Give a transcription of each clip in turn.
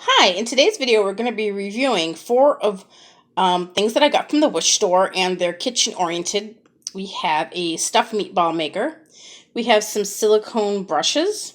Hi, in today's video, we're going to be reviewing four of things that I got from the Wish store, and they're kitchen oriented. We have a stuffed meatball maker. We have some silicone brushes.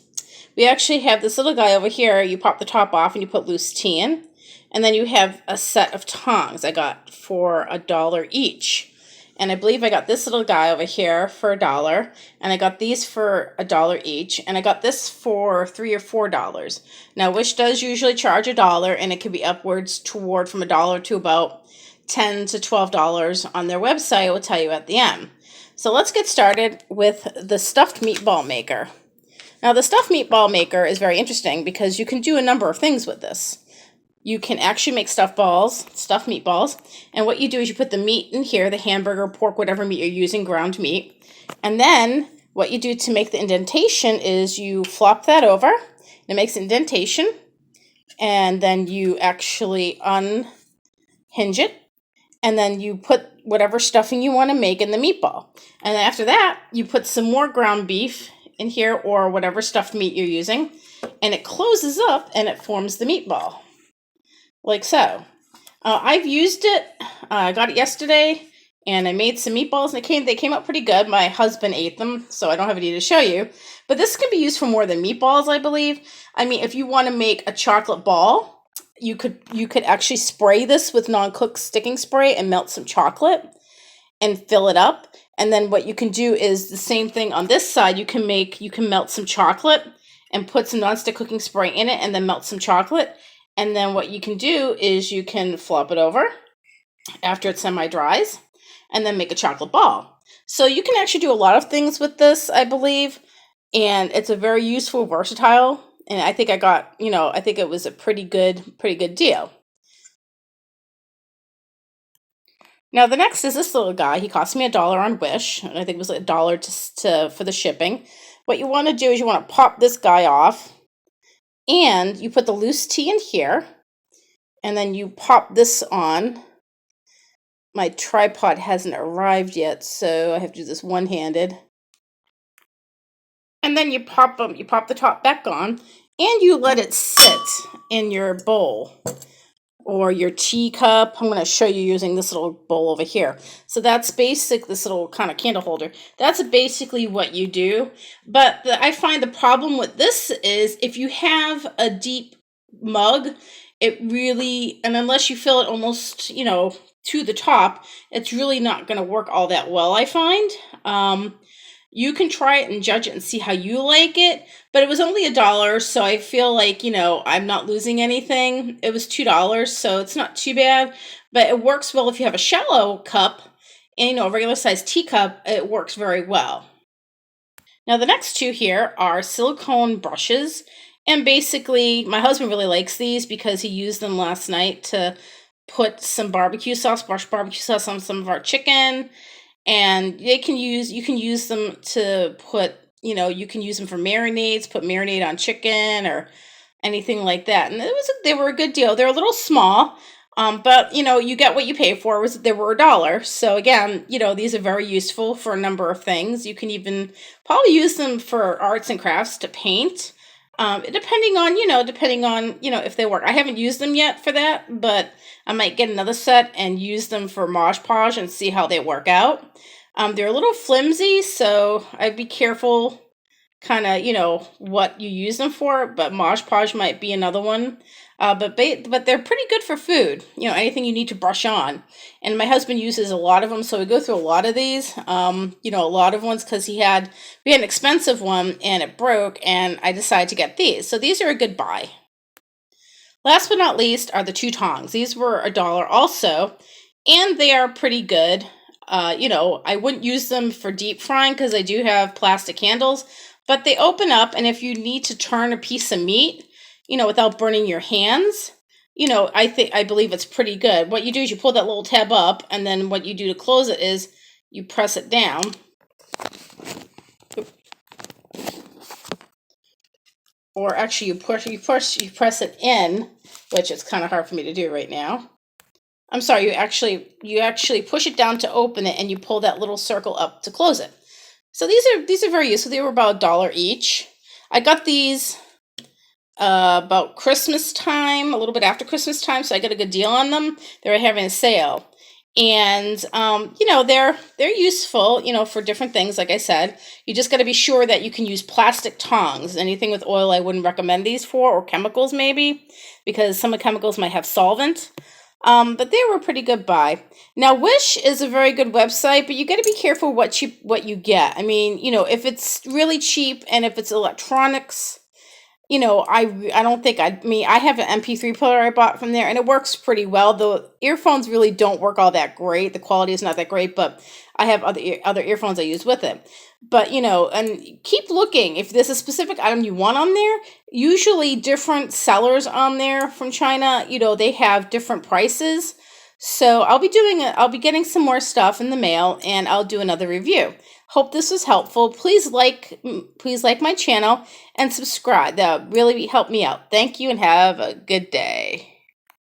We actually have this little guy over here. You pop the top off and you put loose tea in. And then you have a set of tongs I got for $1 each. And I believe I got this little guy over here for $1, and I got these for $1 each, and I got this for $3 or $4. Now, Wish does usually charge $1, and it can be upwards toward from $1 to about $10 to $12 on their website. It will tell you at the end. So let's get started with the stuffed meatball maker. Now, the stuffed meatball maker is very interesting because you can do a number of things with this. You can actually make stuffed meatballs, and what you do is you put the meat in here, the hamburger, pork, whatever meat you're using, ground meat, and then what you do to make the indentation is you flop that over, and it makes an indentation, and then you actually unhinge it, and then you put whatever stuffing you want to make in the meatball. And then after that, you put some more ground beef in here or whatever stuffed meat you're using, and it closes up and it forms the meatball. Like so. I've used it. I got it yesterday, and I made some meatballs, and they came out pretty good. My husband ate them, so I don't have any to show you. But this can be used for more than meatballs, I believe. I mean, if you want to make a chocolate ball, you could actually spray this with non-cooked sticking spray and melt some chocolate and fill it up. And then what you can do is the same thing on this side. You can melt some chocolate and put some non-stick cooking spray in it, and then melt some chocolate. And then what you can do is you can flop it over after it semi-dries and then make a chocolate ball. So you can actually do a lot of things with this, I believe, and it's a very useful, versatile, and I think I think it was a pretty good deal. Now the next is this little guy. He cost me $1 on Wish, and I think it was like $1 for the shipping. What you want to do is you want to pop this guy off, and you put the loose tea in here, and then you pop this on. My tripod hasn't arrived yet, so I have to do this one-handed. And then you pop the top back on, and you let it sit in your bowl or your teacup. I'm going to show you using this little bowl over here. So that's basic, this little kind of candle holder. That's basically what you do. But I find the problem with this is if you have a deep mug, it really, and unless you fill it almost, to the top, it's really not going to work all that well, I find. You can try it and judge it and see how you like it, but it was only $1, so I feel like, I'm not losing anything. It was $2, so it's not too bad, but it works well if you have a shallow cup and, a regular sized teacup. It works very well. Now, the next two here are silicone brushes, and basically, my husband really likes these because he used them last night to put some brush barbecue sauce on some of our chicken. And you can use them to put, you can use them for marinades, put marinade on chicken or anything like that. And they were a good deal. They're a little small, but you get what you pay for. They were $1. So again, these are very useful for a number of things. You can even probably use them for arts and crafts to paint. Depending on if they work. I haven't used them yet for that, but I might get another set and use them for Mod Podge and see how they work out. They're a little flimsy, so I'd be careful kind of, what you use them for, but Mod Podge might be another one. But they're pretty good for food, anything you need to brush on. And my husband uses a lot of them, so we go through a lot of these, a lot of ones, because we had an expensive one and it broke, and I decided to get these. So these are a good buy. Last but not least are the two tongs. These were $1 also, and they are pretty good. I wouldn't use them for deep frying because I do have plastic handles, but they open up, and if you need to turn a piece of meat, without burning your hands, I believe it's pretty good. What you do is you pull that little tab up, and then what you do to close it is you press it down. Or actually you press it in, which is kind of hard for me to do right now. I'm sorry, you actually push it down to open it, and you pull that little circle up to close it. So these are very useful. They were about $1 each. I got these about Christmas time, a little bit after Christmas time, so I got a good deal on them. They were having a sale, and they're useful, for different things. Like I said, you just got to be sure that you can use plastic tongs. Anything with oil, I wouldn't recommend these for, or chemicals maybe, because some of the chemicals might have solvent. But they were a pretty good buy. Now, Wish is a very good website, but you got to be careful what you get. I mean, if it's really cheap and if it's electronics, I don't think I have an MP3 player I bought from there, and it works pretty well. The earphones really don't work all that great. The quality is not that great, but I have other earphones I use with it. But and keep looking if there's a specific item you want on there. Usually, different sellers on there from China, they have different prices. So I'll be getting some more stuff in the mail, and I'll do another review. Hope this was helpful. Please like my channel and subscribe. That would really help me out. Thank you and have a good day.